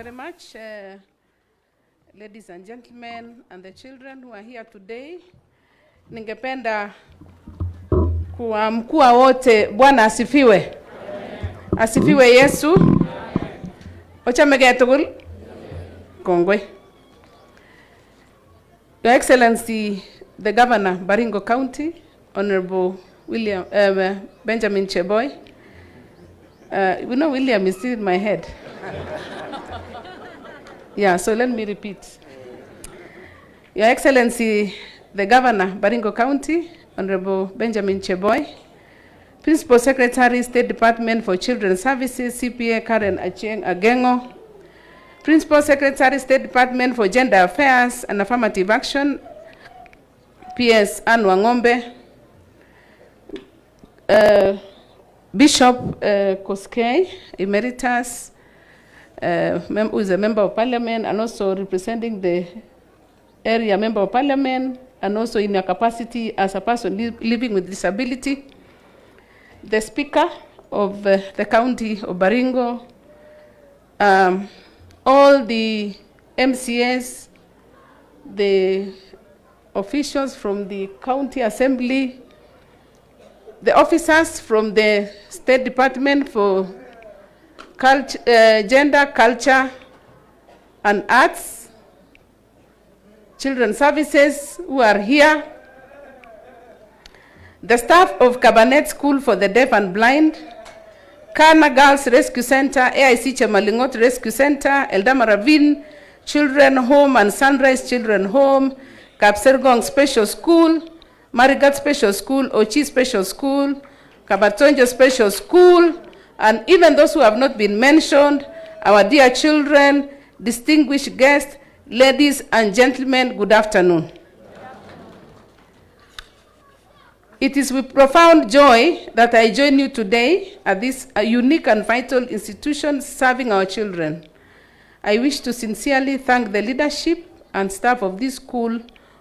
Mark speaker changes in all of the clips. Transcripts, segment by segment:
Speaker 1: very much, ladies and gentlemen, and the children who are here today. Ningependa kuamkua wote. Bwana asifiwe. Asifiwe Yesu. Ochamegetugul. Kongwe. Your Excellency, the Governor, Baringo County, Honorable Benjamin Cheboy. You know William is still in my head. Yeah, so let me repeat. Your Excellency, the Governor, Baringo County, Honorable Benjamin Cheboy, Principal Secretary, State Department for Children's Services, CPA Karen Achieng Agengo, Principal Secretary, State Department for Gender Affairs and Affirmative Action, PS Anne Wangombe, Bishop Koskei, Emeritus, who is a member of parliament and also representing the area member of parliament, and also in your capacity as a person living with disability, the speaker of the county of Baringo, all the MCAs, the officials from the county assembly, the officers from the State Department for Gender, Culture, and Arts, Children's Services who are here, the staff of Kabarnet School for the Deaf and Blind, Kana Girls Rescue Center, AIC Chemalingot Rescue Center, Eldama Ravine Children Home and Sunrise Children Home, Kapsergong Special School, Marigat Special School, Ochi Special School, Kabatonjo Special School, and even those who have not been mentioned, our dear children, distinguished guests, ladies and gentlemen, good afternoon. It is with profound joy that I join you today at this unique and vital institution serving our children. I wish to sincerely thank the leadership and staff of this school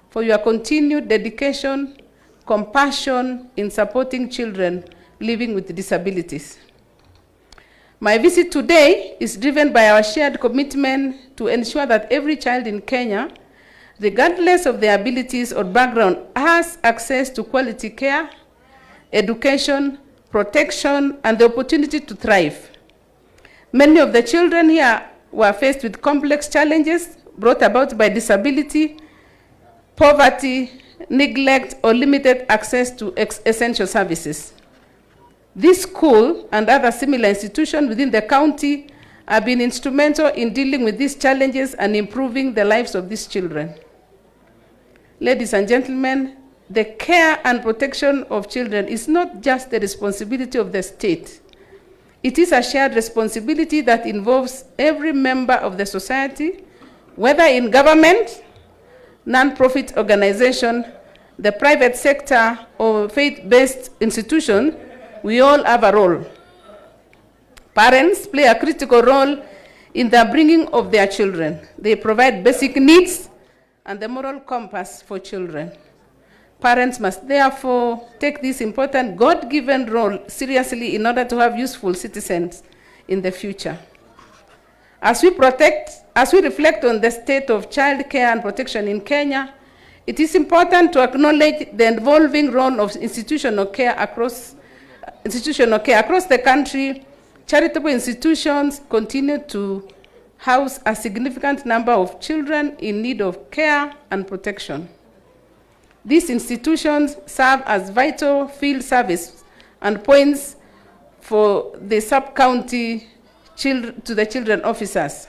Speaker 1: for your continued dedication, compassion in supporting children living with disabilities. My visit today is driven by our shared commitment to ensure that every child in Kenya, regardless of their abilities or background, has access to quality care, education, protection, and the opportunity to thrive. Many of the children here were faced with complex challenges brought about by disability, poverty, neglect, or limited access to essential services. This school and other similar institutions within the county have been instrumental in dealing with these challenges and improving the lives of these children. Ladies and gentlemen, the care and protection of children is not just the responsibility of the state. It is a shared responsibility that involves every member of the society, whether in government, non-profit organization, the private sector, or faith-based institution. We all have a role. Parents play a critical role in the bringing of their children. They provide basic needs and the moral compass for children. Parents must therefore take this important God-given role seriously in order to have useful citizens in the future. As we reflect on the state of child care and protection in Kenya, it is important to acknowledge the evolving role of institutional care across the country. Charitable institutions continue to house a significant number of children in need of care and protection. These institutions serve as vital field service and points for the sub-county to the children officers.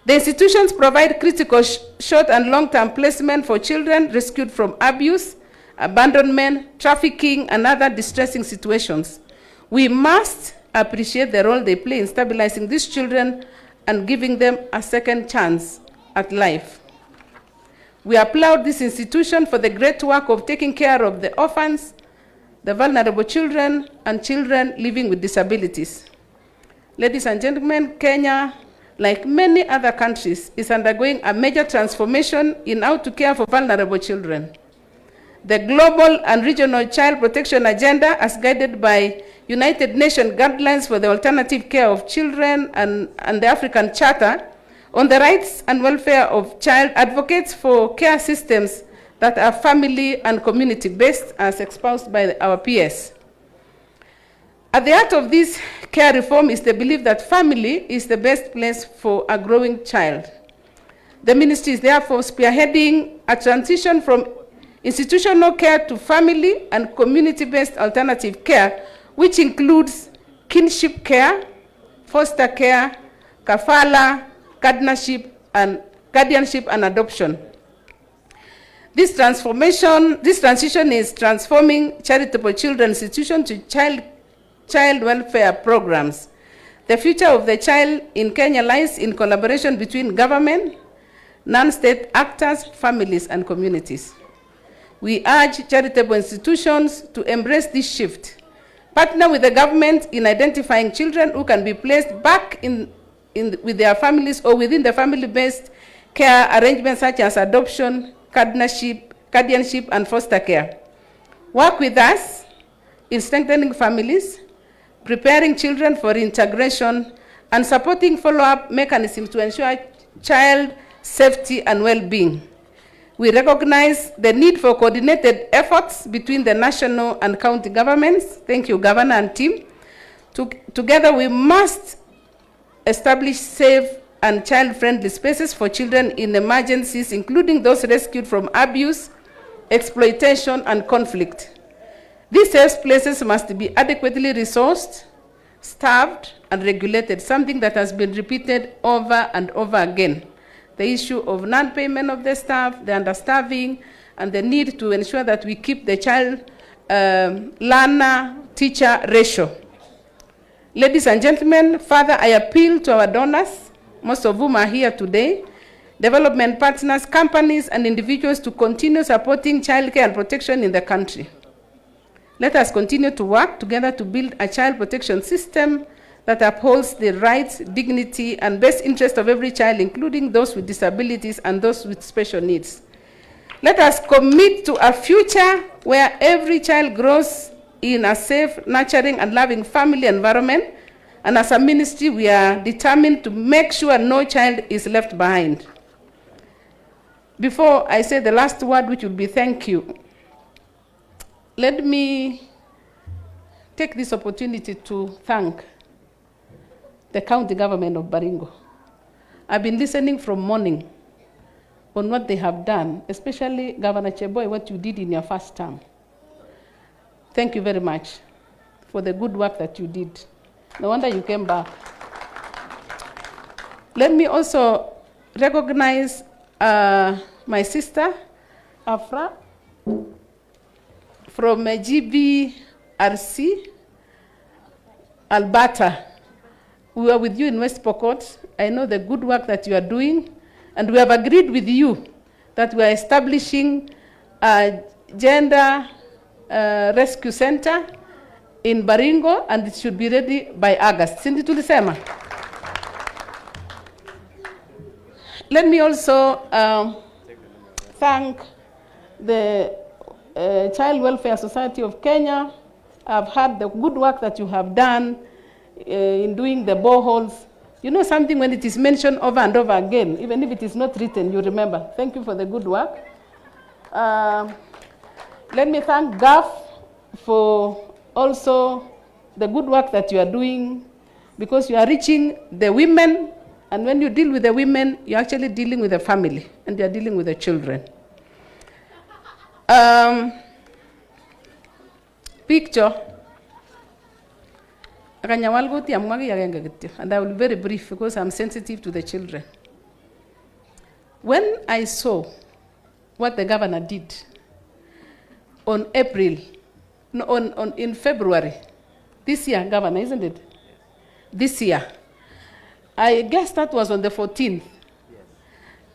Speaker 1: The institutions provide critical short and long-term placement for children rescued from abuse, abandonment, trafficking, and other distressing situations. We must appreciate the role they play in stabilizing these children and giving them a second chance at life. We applaud this institution for the great work of taking care of the orphans, the vulnerable children, and children living with disabilities. Ladies and gentlemen, Kenya, like many other countries, is undergoing a major transformation in how to care for vulnerable children. the global and regional child protection agenda as guided by United Nations guidelines for the alternative care of children and the African Charter on the rights and welfare of child advocates for care systems that are family and community-based as espoused by our peers. At the heart of this care reform is the belief that family is the best place for a growing child. The ministry is therefore spearheading a transition from institutional care to family and community-based alternative care, which includes kinship care, foster care, kafala, guardianship and adoption. This transition is transforming charitable children's institutions to child welfare programs. The future of the child in Kenya lies in collaboration between government, non-state actors, families, and communities. We urge charitable institutions to embrace this shift, partner with the government in identifying children who can be placed back with their families or within the family-based care arrangements such as adoption, guardianship, and foster care. Work with us in strengthening families, preparing children for integration, and supporting follow-up mechanisms to ensure child safety and well-being. We recognize the need for coordinated efforts between the national and county governments. Thank you, Governor and team. Together, we must establish safe and child-friendly spaces for children in emergencies, including those rescued from abuse, exploitation, and conflict. These safe places must be adequately resourced, staffed, and regulated, something that has been repeated over and over again. The issue of non-payment of the staff, the understaffing, and the need to ensure that we keep the child learner-teacher ratio. Ladies and gentlemen, further I appeal to our donors, most of whom are here today, development partners, companies, and individuals to continue supporting childcare and protection in the country. Let us continue to work together to build a child protection system that upholds the rights, dignity, and best interest of every child, including those with disabilities and those with special needs. Let us commit to a future where every child grows in a safe, nurturing, and loving family environment. And as a ministry, we are determined to make sure no child is left behind. Before I say the last word, which will be thank you, let me take this opportunity to thank the county government of Baringo. I've been listening from morning on what they have done, especially Governor Cheboy, what you did in your first term. Thank you very much for the good work that you did. No wonder you came back. Let me also recognize my sister, Afra, from GBRC, Alberta. We are with you in West Pokot. I know the good work that you are doing, and we have agreed with you that we are establishing a gender rescue center in Baringo, and it should be ready by August. Sindi tulisema. Let me also thank the Child Welfare Society of Kenya. I've heard the good work that you have done in doing the boreholes. You know something, when it is mentioned over and over again, even if it is not written, you remember. Thank you for the good work. Let me thank GAF for also the good work that you are doing, because you are reaching the women, and when you deal with the women, you're actually dealing with the family, and you're dealing with the children. Picture. And I will be very brief because I'm sensitive to the children. When I saw what the governor did on in February, this year, governor, isn't it? This year. I guess that was on the 14th.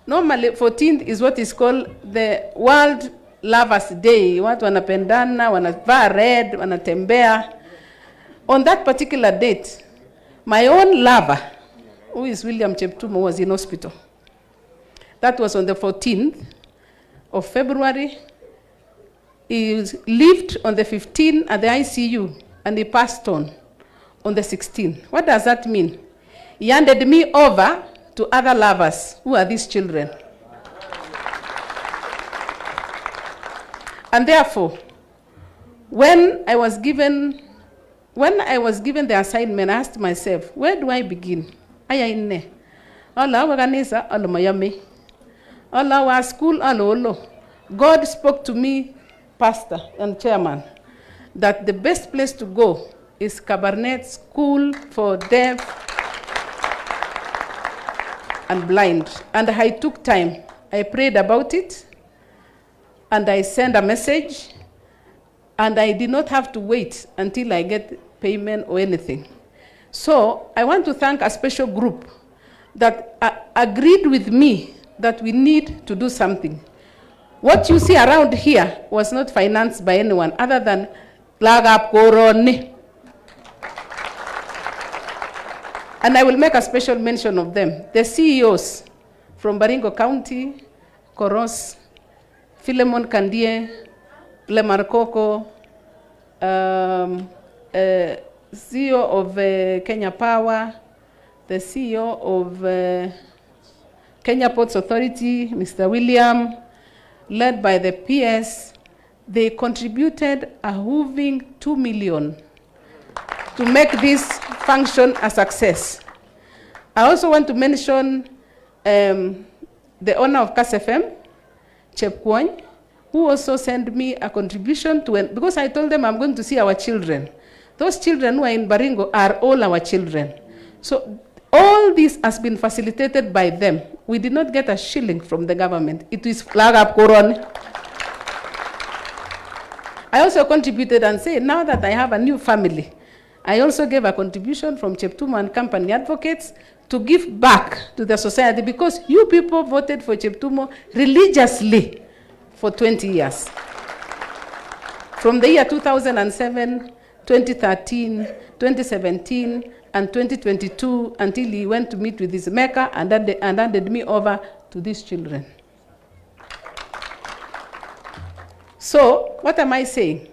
Speaker 1: Normally, 14th is what is called the World Lovers Day. Watu wanapendana, wanavaa red, wanatembea. On that particular date, my own lover, who is William Cheptumo, was in hospital. That was on the 14th of February. he lived on the 15th at the ICU, and he passed on the 16th. What does that mean? He handed me over to other lovers, who are these children. And therefore, when I was given the assignment, I asked myself, where do I begin? Aya inne. Alla wa kanisa alla mayami. Alla wa school alla olo. God spoke to me, pastor and chairman, that the best place to go is Kabarnet School for Deaf and Blind. And I took time. I prayed about it, and I sent a message, and I did not have to wait until I get payment or anything. So I want to thank a special group that agreed with me that we need to do something. What you see around here was not financed by anyone other than Lagap Koroni. And I will make a special mention of them. The CEOs from Baringo County, Koros, Philemon Kandie, Lemarkoko, CEO of Kenya Power, the CEO of Kenya Ports Authority, Mr. William, led by the PS, they contributed a whopping 2 million to make this function a success. I also want to mention the owner of KSFM, Cheptumo, who also sent me a contribution to, because I told them I'm going to see our children. Those children who are in Baringo are all our children. So all this has been facilitated by them. We did not get a shilling from the government. It is Lagap Koron. I also contributed and said, now that I have a new family, I also gave a contribution from Cheptumo and Company Advocates to give back to the society, because you people voted for Cheptumo religiously for 20 years. From the year 2007, 2013, 2017, and 2022, until he went to meet with his maker and handed me over to these children. So, what am I saying?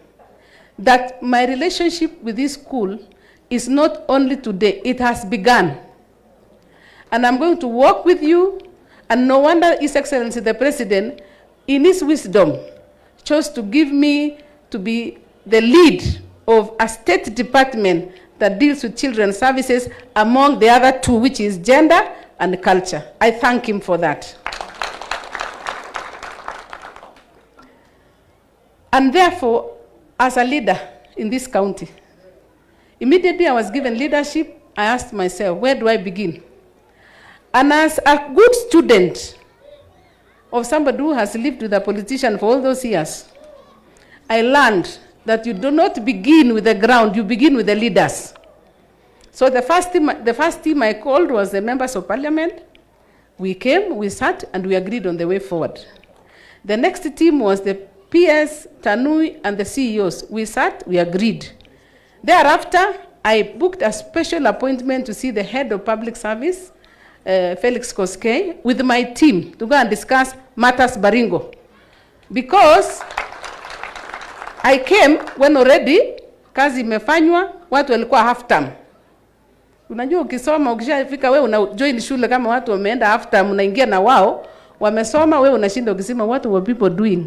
Speaker 1: That my relationship with this school is not only today, it has begun. And I'm going to work with you, and no wonder His Excellency the President, in his wisdom, chose to give me to be the lead of a state department that deals with children's services, among the other two, which is gender and culture. I thank him for that. And therefore, as a leader in this county, immediately I was given leadership, I asked myself, where do I begin? And as a good student of somebody who has lived with a politician for all those years, I learned that you do not begin with the ground, you begin with the leaders. So the first team I called was the members of parliament. We came, we sat, and we agreed on the way forward. The next team was the PS, Tanui, and the CEOs. We sat, we agreed. Thereafter, I booked a special appointment to see the head of public service, Felix Koskei, with my team to go and discuss matters Baringo. Because I came when already kazi imefanywa, watu walikuwa half term. Unajua ukisoma ukishafika wewe una join shule kama watu wameenda half term, unaingia na wao wamesoma, wewe unashinda ukisema what were people doing.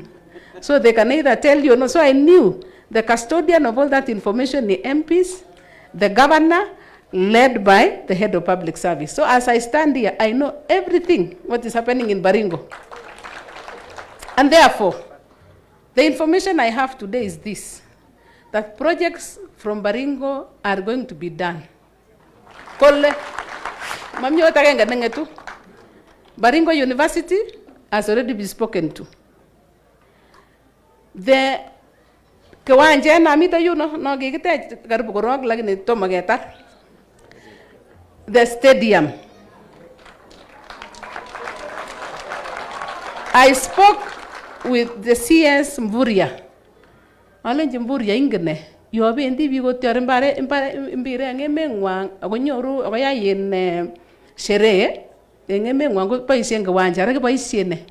Speaker 1: So they can either tell you or no. So I knew the custodian of all that information, the MPs, the governor, led by the head of public service. So as I stand here, I know everything what is happening in Baringo. And therefore, the information I have today is this, that projects from Baringo are going to be done. Baringo University has already been spoken to. The kiwanja na mita you no gigite karibu korog lakini tomo getar. The stadium. I spoke with the CS Mburia. Alenje Mburia ingene yobendi bigo tyare mbire ngemengwang agonyoru abayayen sherehe ngemengwang go paisien kiwanja reke paisiene.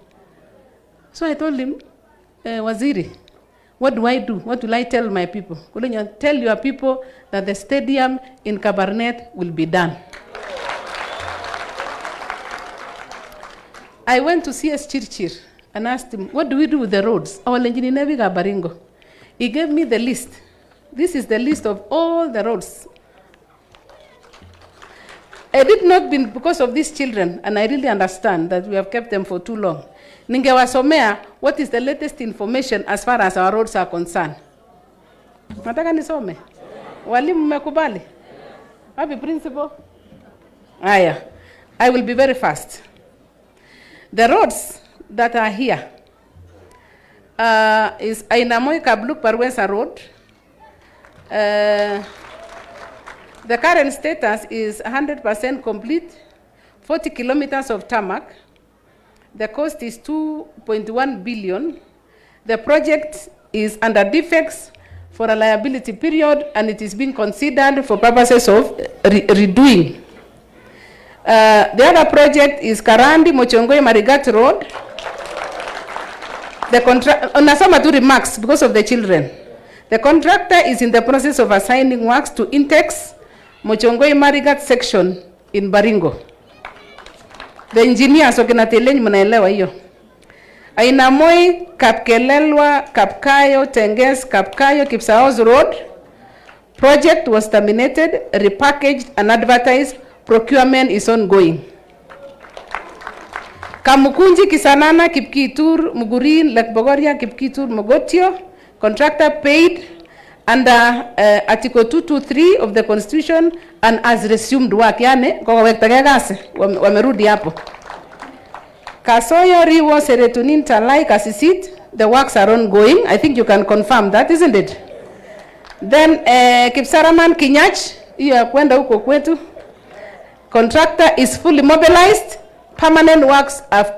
Speaker 1: So I told him, Waziri, What do I do? What will I tell my people? Tell your people that the stadium in Kabarnet will be done. I went to CS Chirchir and asked him, what do we do with the roads? Baringo. He gave me the list. This is the list of all the roads. Had it not been because of these children, and I really understand that we have kept them for too long, ningewasomea what is the latest information as far as our roads are concerned. Nataka nisome. Walimu mmekubali? Happy principal? Aya. I will be very fast. The roads that are here is Ainamoi Kabluk Parwesa Road. The current status is 100% complete, 40 kilometers of tarmac. The cost is 2.1 billion. The project is under defects for a liability period, and it is being considered for purposes of redoing. The other project is Karandi Mochongoi Marigat Road. Nasoma two remarks because of the children. The contractor is in the process of assigning works to Intex Mochongoi Marigat section in Baringo. The engineers wakinateleni mnaelewa hiyo. Ainamoi, Kapkelelwa, Kapkayo, Tenges, Kapkayo, Kipsaos Road. Project was terminated, repackaged and advertised. Procurement is ongoing. Kamukunji, Kisanana, Kipkitur, Mugurin, Lekbogoria, Kipkitur, Mogotio. Contractor paid under Article 223 of the Constitution and has resumed work. Yani, kwa wektegegase, wamerudi hapo. Kasoyo, Riwo, Seretunin, Talai, Kasisit, the works are ongoing. I think you can confirm that, isn't it? Then, Kipsaraman, Kinyach, hiyo kwenda huko kwetu. Contractor is fully mobilized. Permanent works have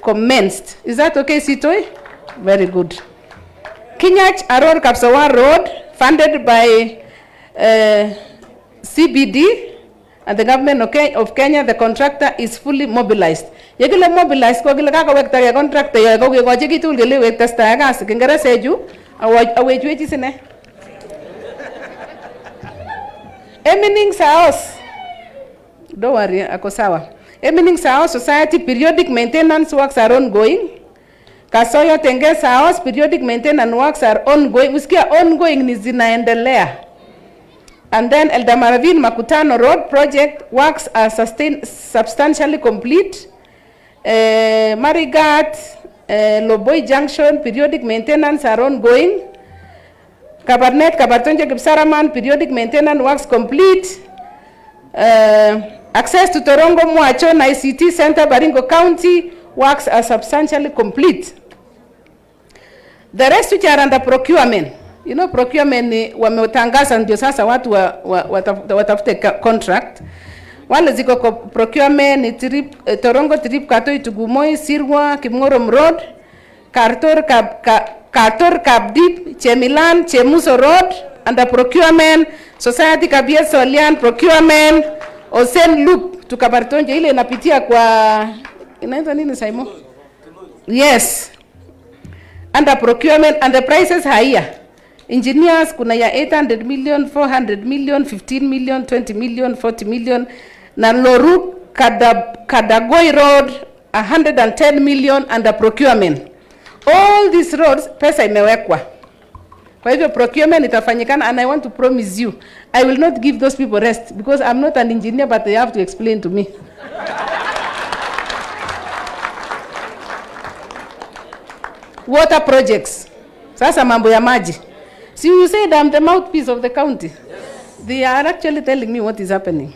Speaker 1: commenced. Is that okay, Sitoi? Very good. Kinyach Aror Kapsawa Road, funded by CBD and the government of Kenya. The contractor is fully mobilized. Yagile mobilized ko gile kaka wekta ya contractor ya ko ko chiki tul gile wekta sta gas kingara seju awejweji sine. Emining Saos. Don't worry, ako sawa. Emining Saos Society periodic maintenance works are ongoing. Kasoyo Tenges House periodic maintenance works are ongoing. Usikia ongoing ni zinaendelea. And then Eldamaravin Makutano Road project works are substantially complete. Marigat, Loboi Junction periodic maintenance are ongoing. Kabarnet, Kabartonje, Kipsaraman periodic maintenance works complete. Access to Torongo Muachon ICT Center, Baringo County, works are substantially complete. The rest which are under procurement, you know, procurement ni wametangaza ndio sasa watu watafute contract. Wale ziko procurement ni Torongo Trip Katoi Tugumoi Sirwa Kimngorom Road, Kartor Kabdip Chemilan Chemuso Road under procurement. Society Kabia Solian procurement. Osen Loop to Kabartonje ile inapitia kwa inaitwa nini Saimo? Yes. Under procurement and the prices higher. Engineers kuna ya 800 million, 400 million, 15 million, 20 million, 40 million. Na Loru Kadagoi Road 110 million under procurement. All these roads pesa imewekwa. Kwa hivyo procurement itafanyikana, and I want to promise you, I will not give those people rest because I'm not an engineer, but they have to explain to me. Water projects. Sasa mambo ya maji. So you said I'm the mouthpiece of the county. Yes. They are actually telling me what is happening.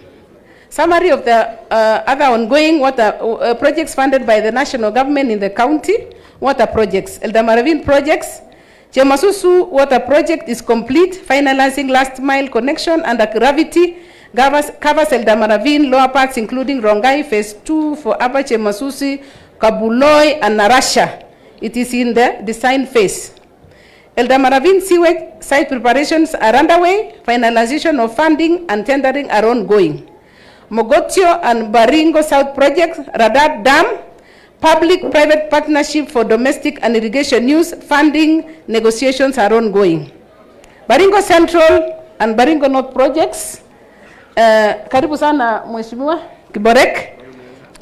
Speaker 1: Summary of the other ongoing water projects funded by the national government in the county. Water projects. Eldamaravin projects. Chemasusu water project is complete, finalizing last mile connection under gravity, covers Eldamaravin lower parts including Rongai phase 2 for Upper Chemasusi, Kabuloi and Narasha. It is in the design phase. Eldamaravin sewage site preparations are underway, finalization of funding and tendering are ongoing. Mogotio and Baringo South projects, Radar Dam, Public-private partnership for domestic and irrigation use funding negotiations are ongoing. Baringo Central and Baringo North projects. Karibu sana Mheshimiwa Kiborek.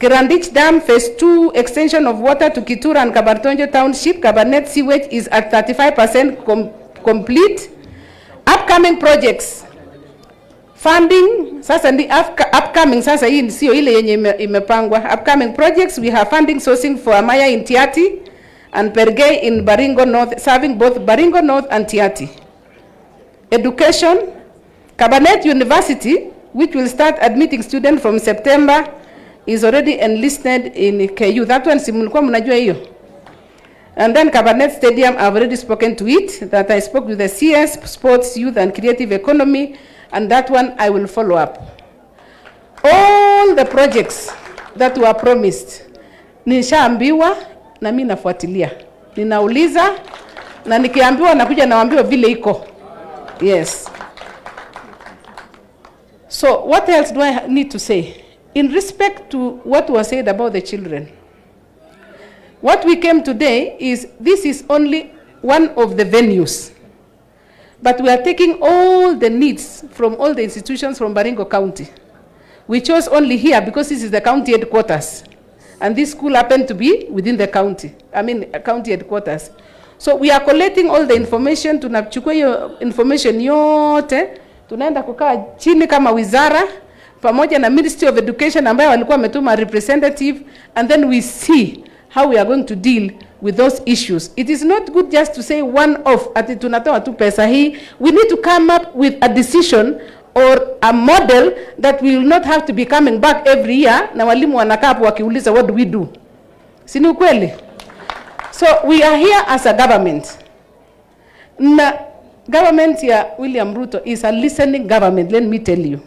Speaker 1: Kirandich Dam Phase 2 extension of water to Kitura and Kabartonjo Township. Kabarnet sewage is at 35% complete. Upcoming projects. Funding, sasa ndi upcoming, sasa hii sio ile yenye imepangwa. Upcoming projects, we have funding sourcing for Amaya in Tiati and Pergei in Baringo North, serving both Baringo North and Tiati. Education, Kabarnet University, which will start admitting students from September, is already enlisted in KU. That one simulikuwa mnajua hiyo. And then Kabarnet Stadium, I've already spoken to it, that I spoke with the CS, Sports, Youth and Creative Economy, and that one I will follow up. All the projects that were promised, nishaambiwa na mimi nafuatilia. Ninauliza na nikiambiwa nakuja naambiwa vile iko. Yes. So what else do I need to say? In respect to what was said about the children, what we came today is, this is only one of the venues. But we are taking all the needs from all the institutions from Baringo County. We chose only here because this is the county headquarters. And this school happened to be within the county. County headquarters. So we are collecting all the information. Tunachukua hiyo information yote. Tunaenda kukaa chini kama wizara, pamoja na Ministry of Education ambayo walikuwa wametuma representative. And then we see how we are going to deal with those issues. It is not good just to say one off, ati tunatoa tu pesa hii. We need to come up with a decision or a model that we will not have to be coming back every year na walimu wanakaa hapo wakiuliza what do we do. Si ni ukweli? So we are here as a government. Na government ya William Ruto is a listening government, let me tell you.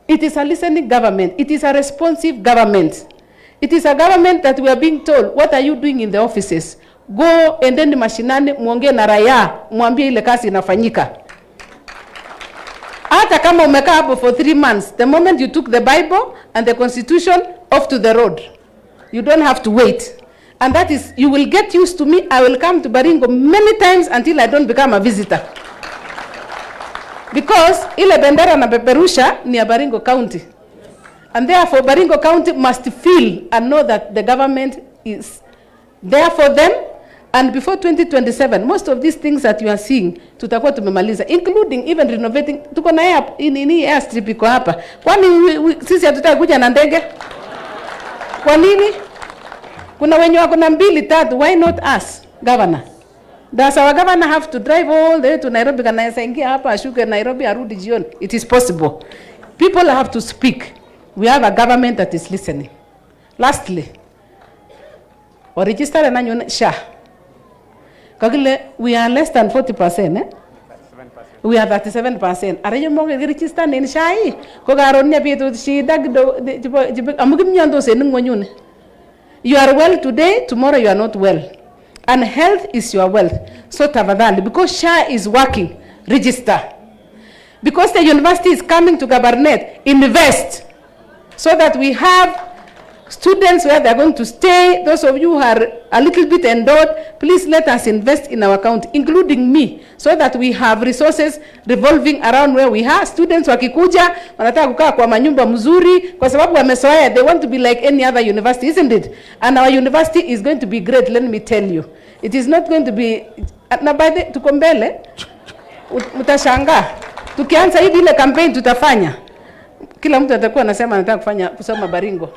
Speaker 1: It is a listening government. It is a responsive government. It is a government that we are being told, what are you doing in the offices? Go and then mashinani muongee na raia, muambie ile kazi inafanyika. Hata kama umekaa hapo for 3 months, the moment you took the Bible and the Constitution, off to the road. You don't have to wait. And that is, you will get used to me. I will come to Baringo many times until I don't become a visitor. Because ile bendera na peperusha ni ya Baringo County. And therefore, Baringo County must feel and know that the government is there for them. And before 2027, most of these things that you are seeing, tutakuwa tumemaliza, including even renovating. Tuko na airstrip iko hapa. Kwani sisi hatutaki kuja na ndege? Kwa nini? Kuna wenye wako na 2 3, why not us, governor? Does our governor have to drive all the way to Nairobi? Kana ingia hapa ashuke Nairobi arudi jioni? It is possible. People have to speak. We have a government that is listening. Lastly, or register na SHA. Kagile, we are less than 40%. 37%. We are 37%. Are you more register in SHA? Kogaronia pieto shida amugimnyando se nungonyune. You are well today, tomorrow you are not well. And health is your wealth. So tafadhali, because SHA is working, register. Because the university is coming to Kabarnet, invest. So that we have students where they are going to stay. Those of you who are a little bit endowed, please let us invest in our county, including me, so that we have resources revolving around where we have. Students wakikuja, wanataka kukaa kwa manyumba mzuri, kwa sababu wamesoea, they want to be like any other university, isn't it? And our university is going to be great, let me tell you. It is not going to be, na by the, tuko mbele, mtashangaa. Tukianza hivi ile campaign tutafanya. Kila mtu atakuwa anasema anataka kusoma Baringo.